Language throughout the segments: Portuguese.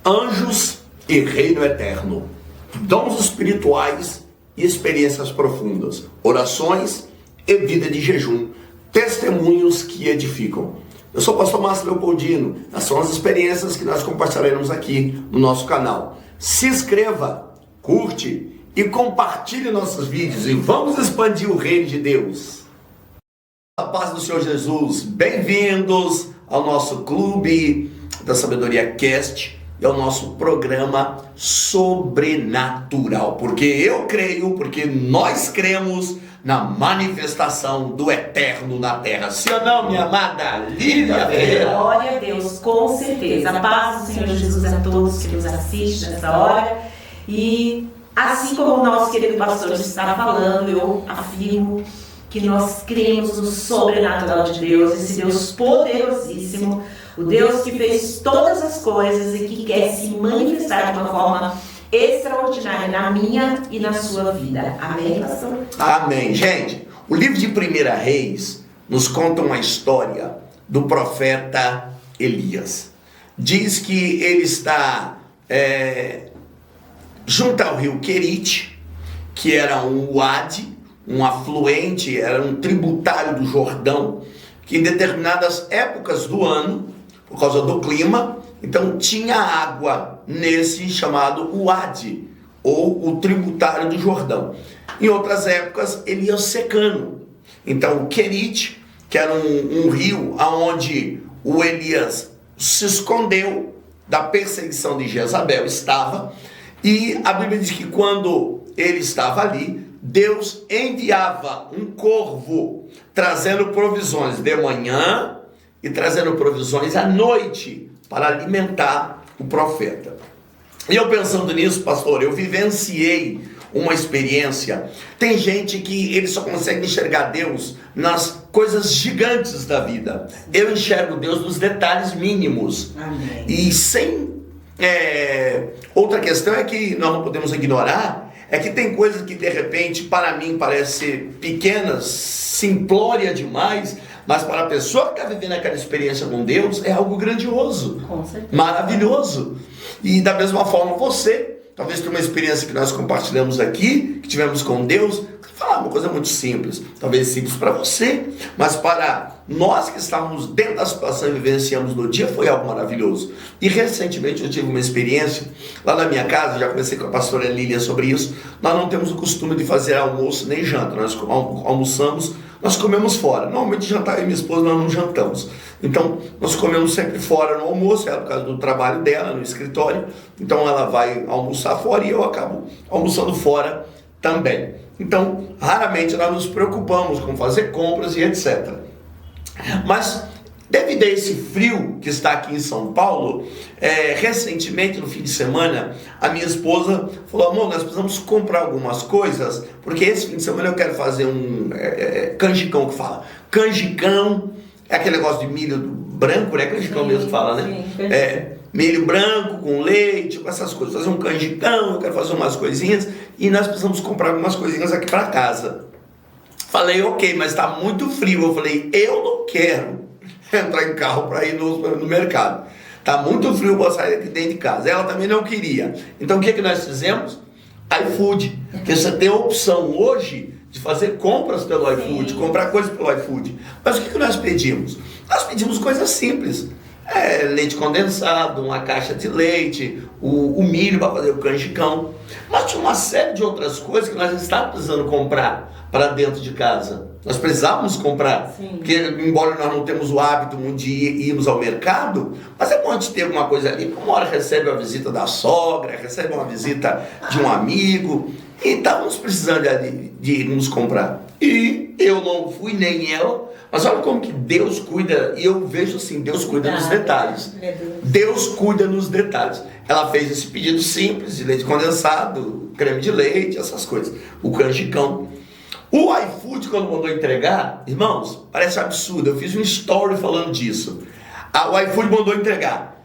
Anjos e reino eterno, dons espirituais e experiências profundas, orações e vida de jejum, testemunhos que edificam. Eu sou o pastor Márcio Leopoldino, essas são as experiências que nós compartilharemos aqui no nosso canal. Se inscreva, curte e compartilhe nossos vídeos e vamos expandir o reino de Deus. A paz do Senhor Jesus, bem-vindos ao nosso Clube da Sabedoria Cast e ao nosso programa sobrenatural, porque nós cremos na manifestação do eterno na terra. Sim ou não, minha amada Lívia Ferreira? Glória a Deus, com certeza. A paz do Senhor Jesus a todos que nos assistem nessa hora. E assim como o nosso querido pastor está falando, eu afirmo que nós cremos no sobrenatural de Deus, esse Deus poderosíssimo, o Deus que fez todas as coisas e que quer se manifestar de uma forma extraordinária na minha e na sua vida. Amém, pastor? Amém. Gente, o livro de 1 Reis nos conta uma história do profeta Elias. Diz que ele está junto ao rio Querite, que era um uade, um afluente, era um tributário do Jordão, que em determinadas épocas do ano, por causa do clima, então tinha água nesse chamado uade, ou o tributário do Jordão. Em outras épocas ele ia secando. Então o Querite, que era um rio onde o Elias se escondeu da perseguição de Jezabel, estava, e a Bíblia diz que quando ele estava ali, Deus enviava um corvo trazendo provisões de manhã e trazendo provisões à noite para alimentar o profeta. E eu pensando nisso, pastor, eu vivenciei uma experiência. Tem gente que ele só consegue enxergar Deus nas coisas gigantes da vida. Eu enxergo Deus nos detalhes mínimos. Amém. E sem... outra questão é que nós não podemos ignorar, é que tem coisas que de repente para mim parecem pequenas, simplória demais, mas para a pessoa que está vivendo aquela experiência com Deus é algo grandioso, Com certeza. maravilhoso. E da mesma forma você, talvez tenha uma experiência que nós compartilhamos aqui, que tivemos com Deus, falar uma coisa muito simples, talvez simples para você, mas para nós que estávamos dentro da situação e vivenciamos no dia, foi algo maravilhoso. E recentemente eu tive uma experiência lá na minha casa, já conversei com a pastora Lília sobre isso. Nós não temos o costume de fazer almoço nem janta, nós almoçamos, nós comemos fora. Normalmente jantar eu e minha esposa nós não jantamos, então nós comemos sempre fora no almoço, ela por causa do trabalho dela no escritório, então ela vai almoçar fora e eu acabo almoçando fora também. Então, raramente nós nos preocupamos com fazer compras e etc. Mas, devido a esse frio que está aqui em São Paulo, recentemente, no fim de semana, a minha esposa falou: amor, nós precisamos comprar algumas coisas, porque esse fim de semana eu quero fazer um canjicão que fala. Canjicão é aquele negócio de milho branco, né? Canjicão mesmo que fala, né? Sim, milho branco com leite, com essas coisas, fazer um canjicão, eu quero fazer umas coisinhas e nós precisamos comprar algumas coisinhas aqui para casa. Falei, ok, mas está muito frio. Eu falei, eu não quero entrar em carro para ir no mercado, está muito frio para sair aqui dentro de casa. Ela também não queria. Então o que nós fizemos? iFood, porque você tem a opção hoje de fazer compras pelo iFood, comprar coisas pelo iFood. Mas o que nós pedimos? Nós pedimos coisas simples. Leite condensado, uma caixa de leite, o milho para fazer o canjicão. Mas tinha uma série de outras coisas que nós estávamos precisando comprar para dentro de casa. Nós precisávamos comprar, Sim. Porque embora nós não temos o hábito de irmos ao mercado, mas é bom a gente ter alguma coisa ali. Uma hora recebe uma visita da sogra, recebe uma visita de um amigo, e estávamos precisando de irmos comprar. E eu não fui, nem ela. Mas olha como que Deus cuida, e eu vejo assim, Deus cuida nos detalhes. Deus cuida nos detalhes. Ela fez esse pedido simples, de leite condensado, creme de leite, essas coisas. O canjicão. O iFood, quando mandou entregar, irmãos, parece absurdo, eu fiz um story falando disso. O iFood mandou entregar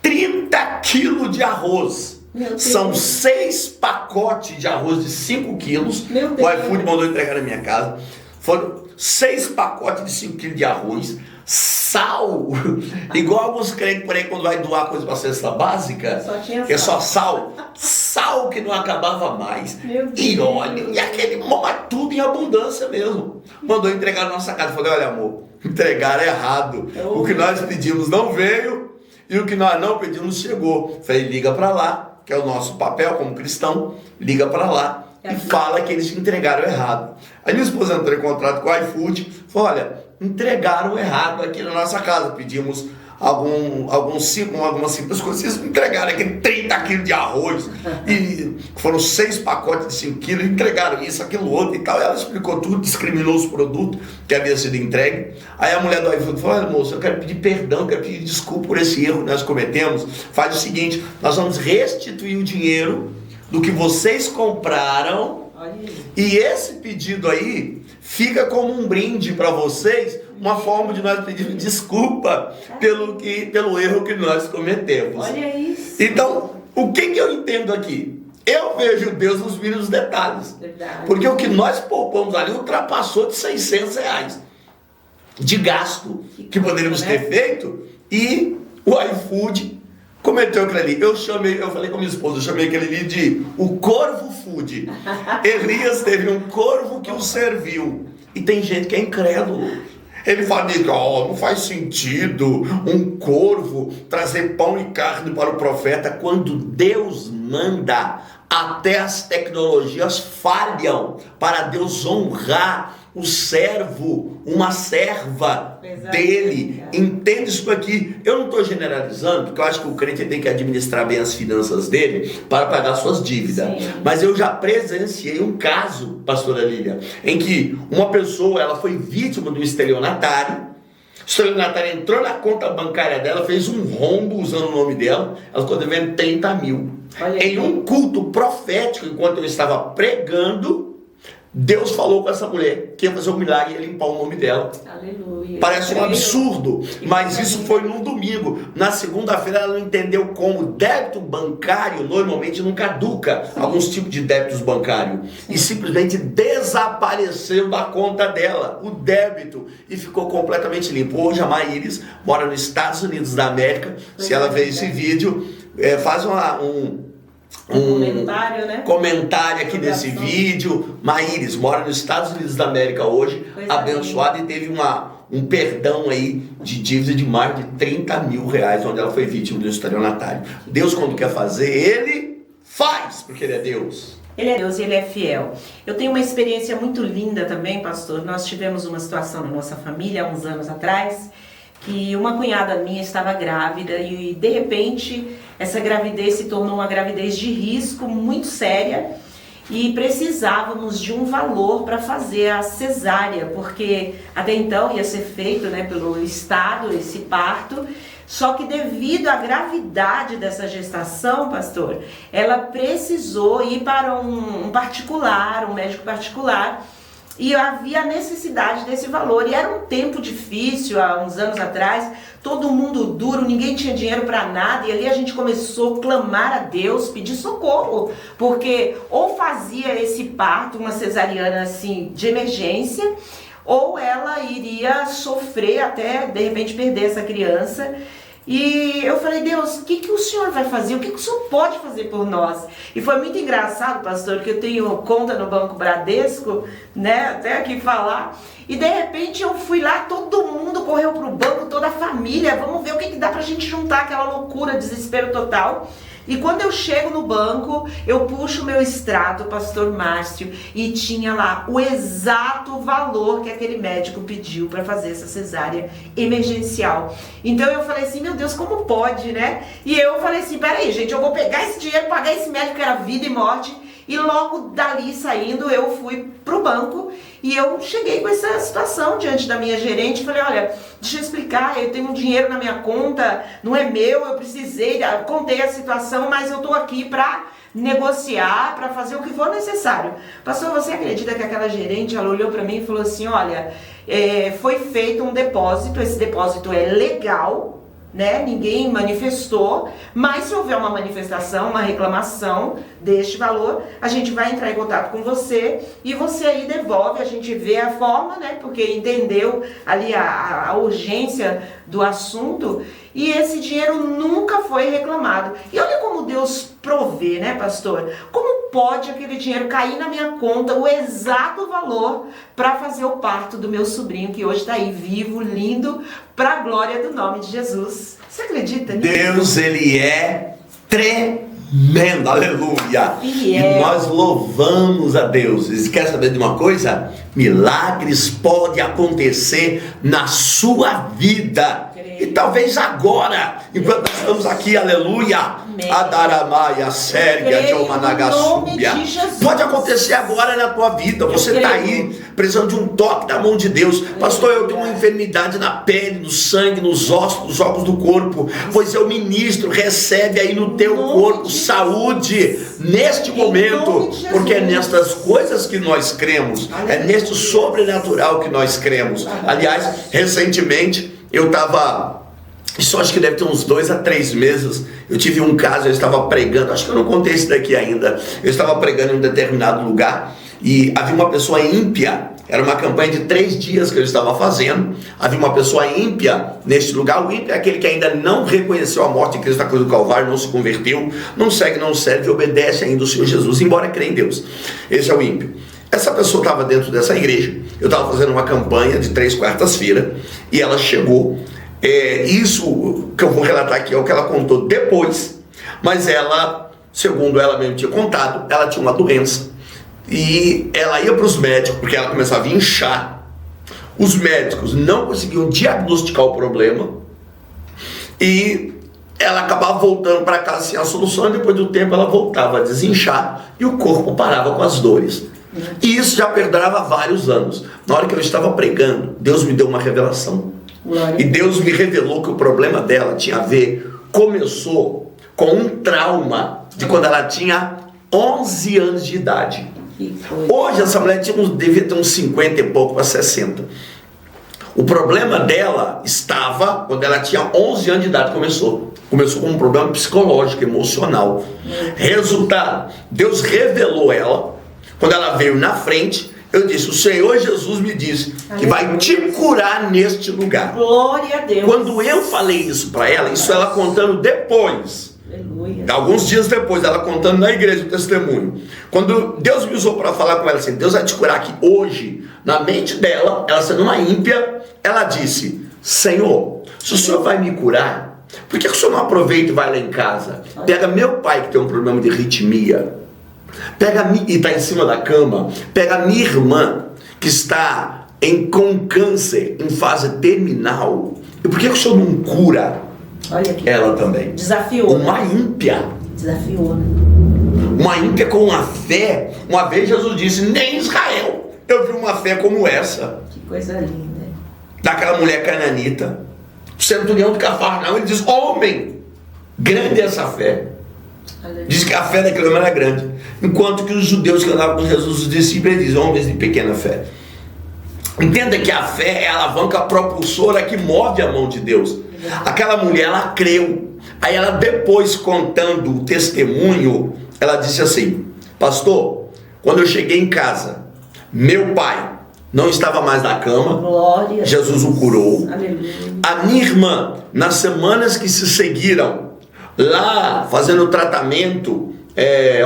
30 quilos de arroz. São 6 pacotes de arroz de 5 quilos. O iFood mandou entregar na minha casa. Foram 6 pacotes de 5 quilos de arroz, sal, igual alguns crentes por aí quando vai doar coisa para cesta básica, que é só sal que não acabava mais, e óleo, e aquele tudo em abundância mesmo. Mandou entregar na nossa casa. Falei, olha amor, entregaram errado, o que nós pedimos não veio e o que nós não pedimos chegou. Falei, liga para lá, que é o nosso papel como cristão, liga para lá e fala que eles entregaram errado. Aí minha esposa entrou em contrato com o iFood, falou, olha, entregaram errado aqui na nossa casa, pedimos algumas simples coisas, vocês entregaram aqui 30 quilos de arroz, e foram 6 pacotes de 5 quilos, entregaram isso, aquilo, outro e tal. Ela explicou tudo, discriminou os produtos que havia sido entregue. Aí a mulher do iFood falou, olha moço, eu quero pedir perdão, quero pedir desculpa por esse erro que nós cometemos. Faz o seguinte, nós vamos restituir o dinheiro do que vocês compraram, e esse pedido aí fica como um brinde para vocês, uma forma de nós pedir desculpa pelo erro que nós cometemos. Olha isso. Então, o que eu entendo aqui? Eu vejo Deus nos mínimos detalhes. Verdade. Porque o que nós poupamos ali ultrapassou de R$600 de gasto que poderíamos ter feito, e o iFood cometeu aquilo ali. Eu falei com minha esposa, eu chamei aquele ali de o Corvo Food. Elias teve um corvo que o serviu. E tem gente que é incrédulo. Ele fala, não faz sentido um corvo trazer pão e carne para o profeta. Quando Deus manda, até as tecnologias falham para Deus honrar o servo, uma serva dele. Entende isso aqui? Eu não estou generalizando, porque eu acho que o crente tem que administrar bem as finanças dele para pagar suas dívidas. Sim. Mas eu já presenciei um caso, pastora Lília, em que uma pessoa, ela foi vítima de um estelionatário. O estelionatário entrou na conta bancária dela, fez um rombo usando o nome dela, ela ficou devendo 30 mil. Em um culto profético, enquanto eu estava pregando, Deus falou com essa mulher que ia fazer um milagre e ia limpar o nome dela. Aleluia. Parece um absurdo, mas isso foi num domingo. Na segunda-feira ela não entendeu como. Débito bancário normalmente não caduca. Sim. Alguns tipos de débitos bancários. Sim. E simplesmente desapareceu da conta dela o débito e ficou completamente limpo. Hoje a Maíris mora nos Estados Unidos da América. Se ela ver esse vídeo, faz um comentário aqui desse vídeo. Maíris mora nos Estados Unidos da América hoje, abençoada, e teve um perdão aí de dívida de mais de 30 mil reais, onde ela foi vítima do estelionatário. Deus, quando quer fazer, Ele faz, porque Ele é Deus. Ele é Deus e Ele é fiel. Eu tenho uma experiência muito linda também, pastor. Nós tivemos uma situação na nossa família há uns anos atrás, que uma cunhada minha estava grávida e de repente essa gravidez se tornou uma gravidez de risco muito séria e precisávamos de um valor para fazer a cesárea, porque até então ia ser feito, pelo Estado esse parto, só que devido à gravidade dessa gestação, pastor, ela precisou ir para um médico particular, e havia necessidade desse valor, e era um tempo difícil, há uns anos atrás, todo mundo duro, ninguém tinha dinheiro para nada, e ali a gente começou a clamar a Deus, pedir socorro, porque ou fazia esse parto, uma cesariana assim, de emergência, ou ela iria sofrer até, de repente, perder essa criança. E eu falei, Deus, o que o Senhor vai fazer? O que o Senhor pode fazer por nós? E foi muito engraçado, pastor, que eu tenho conta no Banco Bradesco, até aqui falar. E de repente eu fui lá, todo mundo correu pro banco, toda a família, vamos ver o que dá pra gente juntar, aquela loucura, desespero total. E quando eu chego no banco, eu puxo o meu extrato, pastor Márcio, e tinha lá o exato valor que aquele médico pediu para fazer essa cesárea emergencial. Então eu falei assim, meu Deus, como pode, E eu falei assim, peraí, gente, eu vou pegar esse dinheiro, pagar esse médico que era vida e morte, e logo dali saindo eu fui pro banco e eu cheguei com essa situação diante da minha gerente. Falei, olha, deixa eu explicar, eu tenho um dinheiro na minha conta, não é meu, eu precisei, contei a situação, mas eu tô aqui para negociar, para fazer o que for necessário. Pastor, você acredita que aquela gerente, ela olhou para mim e falou assim, olha, foi feito um depósito, esse depósito é legal, né? Ninguém manifestou, mas se houver uma manifestação, uma reclamação deste valor, a gente vai entrar em contato com você e você aí devolve, a gente vê a forma, né? Porque entendeu ali a urgência do assunto e esse dinheiro nunca foi reclamado. E olha como Deus provê, né, pastor? Como pode aquele dinheiro cair na minha conta, o exato valor para fazer o parto do meu sobrinho que hoje está aí vivo, lindo, para a glória do nome de Jesus. Você acredita nisso? Deus, ele é tremendo, aleluia. E nós louvamos a Deus. E quer saber de uma coisa? Milagres podem acontecer na sua vida. E talvez agora, enquanto nós estamos aqui, aleluia, Adaramaia, Sérvia, Jomanagasúbia, pode acontecer agora na tua vida. Você está aí precisando de um toque da mão de Deus. Pastor, eu tenho uma enfermidade na pele, no sangue, nos ossos, nos órgãos do corpo. Pois eu ministro, recebe aí no teu corpo saúde neste momento, porque é nestas coisas que nós cremos, é neste sobrenatural que nós cremos. Aliás, recentemente eu estava, isso acho que deve ter uns 2 a 3 meses, eu tive um caso, eu estava pregando, acho que eu não contei isso daqui ainda, eu estava pregando em um determinado lugar, e havia uma pessoa ímpia, era uma campanha de 3 dias que eu estava fazendo, havia uma pessoa ímpia neste lugar. O ímpio é aquele que ainda não reconheceu a morte de Cristo na cruz do Calvário, não se converteu, não segue, não serve, obedece ainda o Senhor Jesus, embora crê em Deus. Esse é o ímpio. Essa pessoa estava dentro dessa igreja, eu estava fazendo uma campanha de 3 quartas-feiras, e ela chegou, isso que eu vou relatar aqui é o que ela contou depois, mas ela, segundo ela mesmo tinha contado, ela tinha uma doença, e ela ia para os médicos, porque ela começava a inchar, os médicos não conseguiam diagnosticar o problema, e ela acabava voltando para casa sem a solução, e depois do tempo ela voltava a desinchar, e o corpo parava com as dores. E isso já perdurava vários anos. Na hora que eu estava pregando, Deus me deu uma revelação. E Deus me revelou que o problema dela tinha a ver, começou com um trauma de quando ela tinha 11 anos de idade. Hoje essa mulher devia ter uns 50 e pouco para 60. O problema dela estava quando ela tinha 11 anos de idade. Começou com um problema psicológico, emocional. Resultado, Deus revelou ela. Quando ela veio na frente, eu disse: o Senhor Jesus me disse que vai te curar neste lugar. Glória a Deus. Quando eu falei isso para ela, isso ela contando depois, alguns dias depois, ela contando na igreja o testemunho. Quando Deus me usou para falar com ela assim: Deus vai te curar aqui hoje, na mente dela, ela sendo uma ímpia, ela disse: Senhor, se o Senhor vai me curar, por que o Senhor não aproveita e vai lá em casa? Pega meu pai que tem um problema de arritmia, e está em cima da cama, pega a minha irmã que está com câncer em fase terminal, e por que o Senhor não cura ela também? Desafiou. Uma ímpia. Desafiou, né? Uma ímpia com uma fé. Uma vez Jesus disse: nem em Israel eu vi uma fé como essa. Que coisa linda. Daquela mulher cananita, o centurião de Cafarnaum, ele diz: homem, grande é essa fé. Diz que a fé daquele homem era grande. Enquanto que os judeus que andavam com Jesus, os discípulos, dizem: homens de pequena fé. Entenda que a fé é a alavanca propulsora que move a mão de Deus. Aquela mulher, ela creu. Aí ela, depois contando o testemunho, ela disse assim: pastor, quando eu cheguei em casa, meu pai não estava mais na cama. Glória. Jesus o curou. Aleluia. A minha irmã, nas semanas que se seguiram, lá fazendo tratamento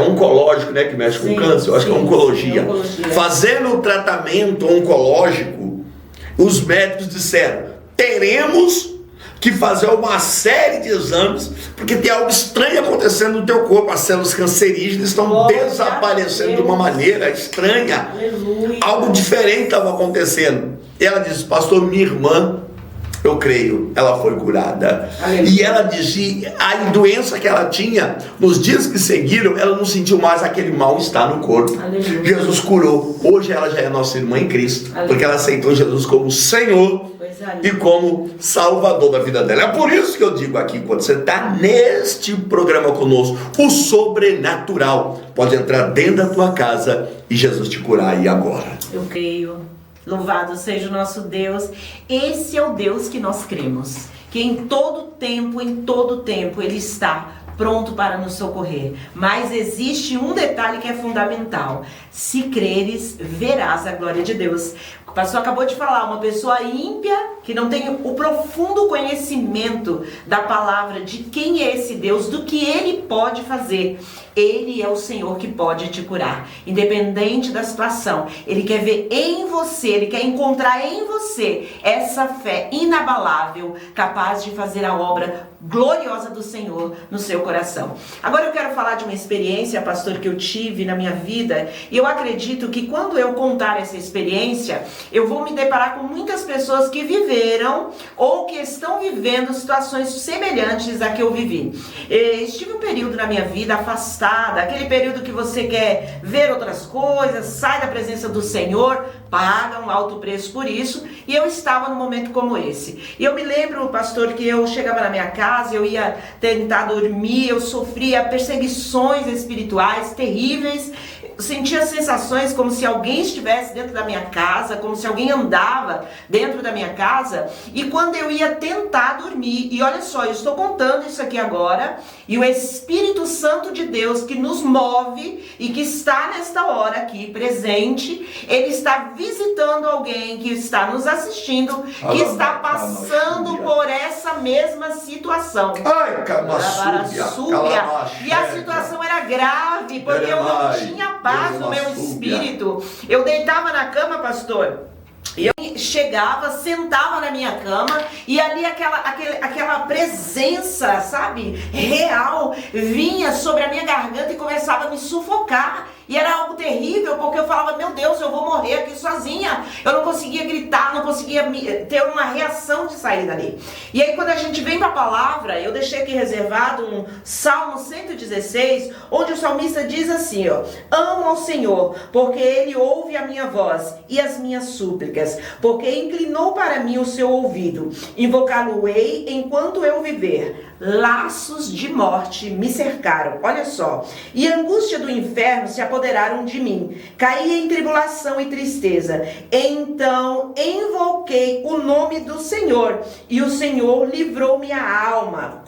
oncológico, né, que mexe com câncer, eu acho que é oncologia. Fazendo o tratamento oncológico, os médicos disseram: teremos que fazer uma série de exames, porque tem algo estranho acontecendo no teu corpo. As células cancerígenas estão desaparecendo de uma maneira estranha. Aleluia. Algo diferente estava acontecendo. E ela disse: pastor, minha irmã, eu creio, ela foi curada. Aleluia. E ela dizia, a doença que ela tinha, nos dias que seguiram, ela não sentiu mais aquele mal-estar no corpo. Aleluia. Jesus curou. Hoje ela já é nossa irmã em Cristo. Aleluia. Porque ela aceitou Jesus como Senhor e como Salvador da vida dela. É por isso que eu digo aqui, quando você está neste programa conosco, o sobrenatural pode entrar dentro da tua casa e Jesus te curar aí agora. Eu creio. Louvado seja o nosso Deus. Esse é o Deus que nós cremos. que em todo tempo, Ele está pronto para nos socorrer. Mas existe um detalhe que é fundamental: se creres, verás a glória de Deus. O pastor acabou de falar, uma pessoa ímpia, que não tem o profundo conhecimento da palavra, de quem é esse Deus, do que Ele pode fazer. Ele é o Senhor que pode te curar, independente da situação. Ele quer ver em você, Ele quer encontrar em você essa fé inabalável, capaz de fazer a obra gloriosa do Senhor no seu coração. Agora eu quero falar de uma experiência, pastor, que eu tive na minha vida, e eu acredito que quando eu contar essa experiência, eu vou me deparar com muitas pessoas que viveram ou que estão vivendo situações semelhantes à que eu vivi. Estive um período na minha vida afastada, aquele período que você quer ver outras coisas, sai da presença do Senhor, paga um alto preço por isso, e eu estava num momento como esse. E eu me lembro, pastor, que eu chegava na minha casa, eu ia tentar dormir, eu sofria perseguições espirituais terríveis, sentia sensações como se alguém estivesse dentro da minha casa, como se alguém andava dentro da minha casa, e quando eu ia tentar dormir, e olha só, eu estou contando isso aqui agora, e o Espírito Santo de Deus que nos move e que está nesta hora aqui presente, Ele está visitando alguém que está nos assistindo, que está passando por essa mesma situação. Ai, e a situação era grave, porque eu não tinha paz no meu espírito. Eu deitava na cama, pastor, e eu chegava, sentava na minha cama, e ali aquela presença, sabe, real, vinha sobre a minha garganta e começava a me sufocar. E era algo terrível, porque eu falava, meu Deus, eu vou morrer aqui sozinha. Eu não conseguia gritar, não conseguia ter uma reação de sair dali. E aí quando a gente vem para a palavra, eu deixei aqui reservado um Salmo 116, onde o salmista diz assim, ó: amo ao Senhor, porque Ele ouve a minha voz e as minhas súplicas, porque inclinou para mim o seu ouvido. Invocá-lo-ei enquanto eu viver. Laços de morte me cercaram, olha só, e a angústia do inferno se apoderaram de mim. Caí em tribulação e tristeza. Então invoquei o nome do Senhor, e o Senhor livrou minha alma.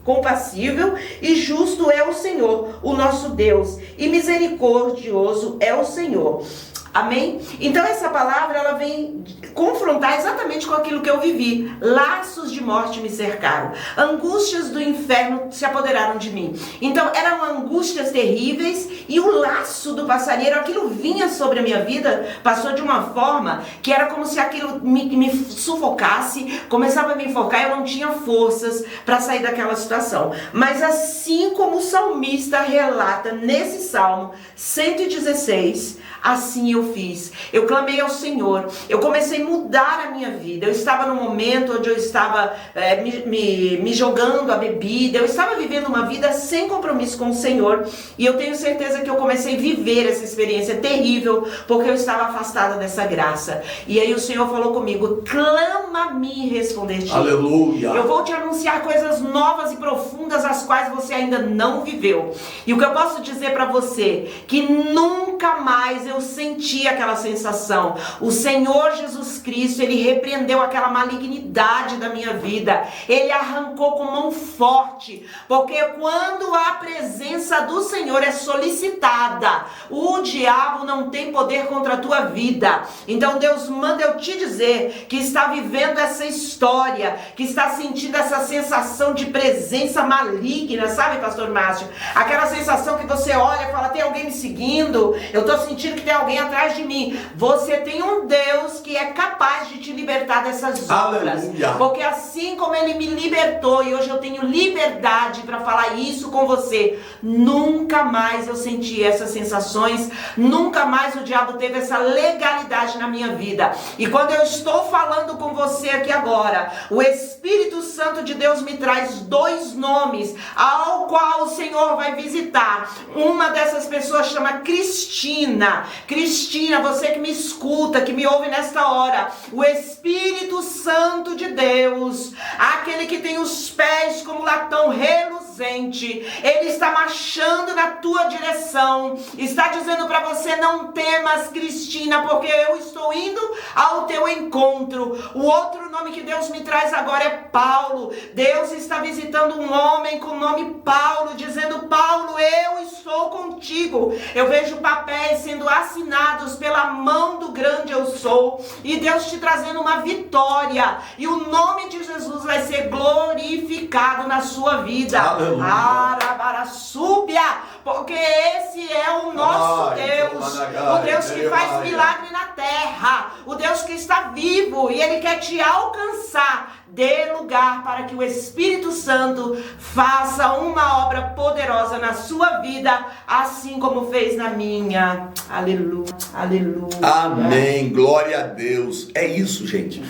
Compassível e justo é o Senhor, o nosso Deus, e misericordioso é o Senhor. Amém? Então essa palavra, ela vem confrontar exatamente com aquilo que eu vivi. Laços de morte me cercaram. Angústias do inferno se apoderaram de mim. Então eram angústias terríveis, e o laço do passarinheiro, aquilo vinha sobre a minha vida, passou de uma forma que era como se aquilo me sufocasse, começava a me enforcar, eu não tinha forças para sair daquela situação. Mas assim como o salmista relata nesse Salmo 116, assim eu fiz. Eu clamei ao Senhor. Eu comecei a mudar a minha vida. Eu estava num momento onde eu estava me jogando a bebida. Eu estava vivendo uma vida sem compromisso com o Senhor. E eu tenho certeza que eu comecei a viver essa experiência terrível, porque eu estava afastada dessa graça. E aí o Senhor falou comigo: clama-me e responder-te. Aleluia. Eu vou te anunciar coisas novas e profundas, as quais você ainda não viveu. E o que eu posso dizer para você, que nunca mais eu senti aquela sensação. O Senhor Jesus Cristo, Ele repreendeu aquela malignidade da minha vida. Ele arrancou com mão forte, porque quando a presença do Senhor é solicitada, o diabo não tem poder contra a tua vida. Então Deus manda eu te dizer que está vivendo essa história, que está sentindo essa sensação de presença maligna, sabe, pastor Márcio? Aquela sensação que você olha e fala: tem alguém me seguindo, eu estou sentindo que tem alguém atrás de mim. Você tem um Deus que é capaz de te libertar dessas obras. Porque assim como Ele me libertou, e hoje eu tenho liberdade para falar isso com você, nunca mais eu senti essas sensações, nunca mais o diabo teve essa legalidade na minha vida. E quando eu estou falando com você aqui agora, o Espírito Santo de Deus me traz 2 nomes ao qual o Senhor vai visitar. Uma dessas pessoas chama Cristina. Cristina, você que me escuta, que me ouve nesta hora, o Espírito Santo de Deus, aquele que tem os pés como latão reluzente, ausente. Ele está marchando na tua direção. Está dizendo para você: não temas, Cristina, porque eu estou indo ao teu encontro. O outro nome que Deus me traz agora é Paulo. Deus está visitando um homem com o nome Paulo, dizendo: Paulo, eu estou contigo. Eu vejo papéis sendo assinados pela mão do grande eu sou, e Deus te trazendo uma vitória, e o nome de Jesus vai ser glorificado na sua vida. Arabarasúbia, porque esse é o nosso Deus, o Deus que faz milagre na terra, o Deus que está vivo, e Ele quer te alcançar. Dê lugar para que o Espírito Santo faça uma obra poderosa na sua vida, assim como fez na minha. Aleluia, aleluia. Amém, glória a Deus. É isso, gente.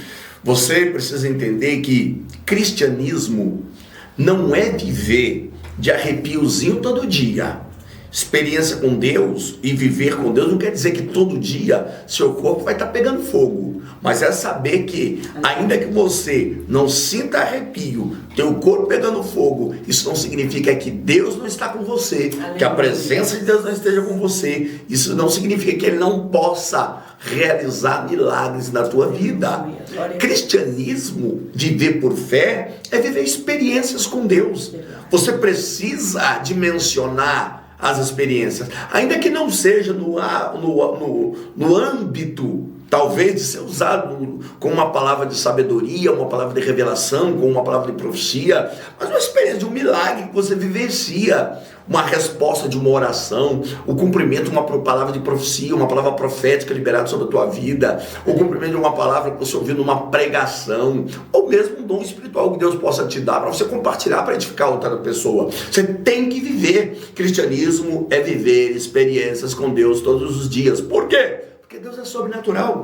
Você precisa entender que cristianismo não é viver de arrepiozinho todo dia. Experiência com Deus e viver com Deus não quer dizer que todo dia seu corpo vai estar pegando fogo. Mas é saber que, ainda que você não sinta arrepio, teu corpo pegando fogo, isso não significa que Deus não está com você, que a presença de Deus não esteja com você. Isso não significa que Ele não possa realizar milagres na tua vida. Cristianismo, viver por fé, é viver experiências com Deus. Você precisa dimensionar as experiências, ainda que não seja no âmbito, talvez, de ser usado com uma palavra de sabedoria, uma palavra de revelação, com uma palavra de profecia, mas uma experiência de um milagre que você vivencia, uma resposta de uma oração, o cumprimento de uma palavra de profecia, uma palavra profética liberada sobre a tua vida, o cumprimento de uma palavra que você ouviu numa pregação, ou mesmo um dom espiritual que Deus possa te dar para você compartilhar, para edificar outra pessoa. Você tem que viver. Cristianismo é viver experiências com Deus todos os dias. Por quê? Porque Deus é sobrenatural.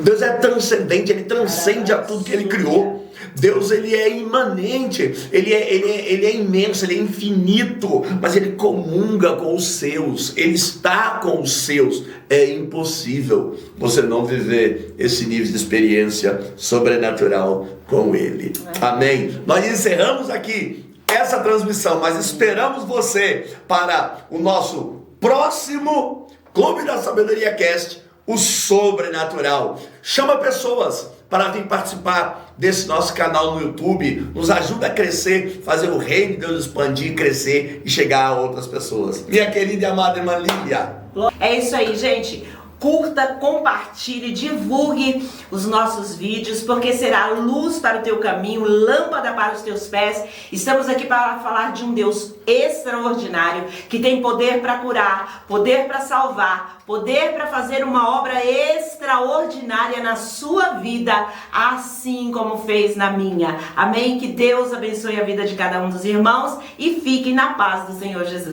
Deus é transcendente, Ele transcende a tudo que Ele criou. Deus, Ele é imanente, Ele é imenso, Ele é infinito, mas Ele comunga com os seus, Ele está com os seus. É impossível você não viver esse nível de experiência sobrenatural com Ele. Amém? Nós encerramos aqui essa transmissão, mas esperamos você para o nosso próximo Clube da Sabedoria Cast, o sobrenatural. Chama pessoas para vir participar desse nosso canal no YouTube. Nos ajuda a crescer, fazer o reino de Deus expandir, crescer e chegar a outras pessoas. Minha querida e amada irmã Lília. É isso aí, gente. Curta, compartilhe, divulgue os nossos vídeos, porque será luz para o teu caminho, lâmpada para os teus pés. Estamos aqui para falar de um Deus extraordinário, que tem poder para curar, poder para salvar, poder para fazer uma obra extraordinária na sua vida, assim como fez na minha. Amém? Que Deus abençoe a vida de cada um dos irmãos e fiquem na paz do Senhor Jesus.